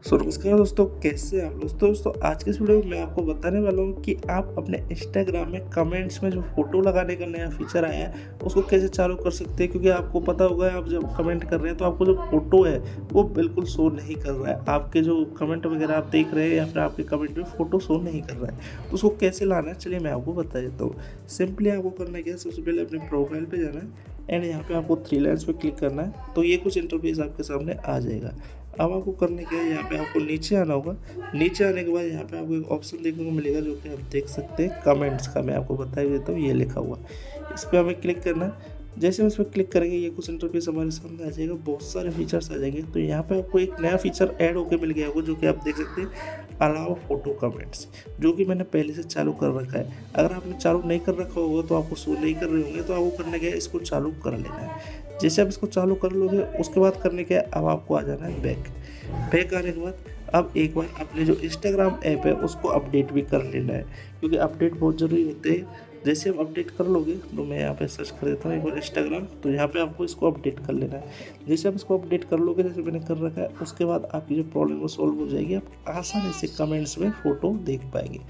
सो नमस्कार दोस्तों, कैसे हैं आप दोस्तों आज के इस वीडियो में मैं आपको बताने वाला हूँ कि आप अपने इंस्टाग्राम में कमेंट्स में जो फ़ोटो लगाने का नया फीचर आया है उसको कैसे चालू कर सकते हैं। क्योंकि आपको पता होगा, आप जब कमेंट कर रहे हैं तो आपको जो फ़ोटो है वो बिल्कुल शो नहीं कर रहा है। आपके जो कमेंट वगैरह आप देख रहे हैं या फिर आपके कमेंट में फ़ोटो शो नहीं कर रहा है, तो उसको कैसे लाना है चलिए मैं आपको बता देता हूँ। सिंपली आपको करना क्या है, सबसे पहले अपने प्रोफाइल पर जाना है एंड यहाँ पे आपको थ्री लाइन्स पे क्लिक करना है। तो ये कुछ इंटरफेस आपके सामने आ जाएगा। अब आपको करने क्या है, यहाँ पे आपको नीचे आना होगा। नीचे आने के बाद यहाँ पे आपको एक ऑप्शन देखने को मिलेगा जो कि आप देख सकते हैं कमेंट्स का। मैं आपको बता ही देता हूँ, ये लिखा हुआ, इस पर हमें क्लिक करना है। जैसे हम इस पर क्लिक करेंगे ये कुछ इंटरफेस हमारे सामने आ जाएगा, बहुत सारे फीचर्स आ जाएंगे। तो यहाँ पे आपको एक नया फीचर ऐड होकर मिल गया होगा जो कि आप देख सकते हैं, अलाउ फोटो कमेंट्स, जो कि मैंने पहले से चालू कर रखा है। अगर आपने चालू नहीं कर रखा होगा तो आपको शो नहीं कर रहे होंगे, तो आपको करना क्या है, इसको चालू कर लेना है। जैसे आप इसको चालू कर लोगे उसके बाद करने क्या है, अब आपको आ जाना है बैक आने के बाद अब एक बार अपने जो इंस्टाग्राम ऐप है उसको अपडेट भी कर लेना है, क्योंकि अपडेट बहुत ज़रूरी होते हैं। जैसे आप अपडेट कर लोगे तो मैं यहाँ पे सर्च कर देता हूँ एक बार इंस्टाग्राम, तो यहाँ पे आपको इसको अपडेट कर लेना है। जैसे आप इसको अपडेट कर लोगे, जैसे मैंने कर रखा है, उसके बाद आपकी जो प्रॉब्लम वो सॉल्व हो जाएगी। आप आसानी से कमेंट्स में फ़ोटो देख पाएंगे।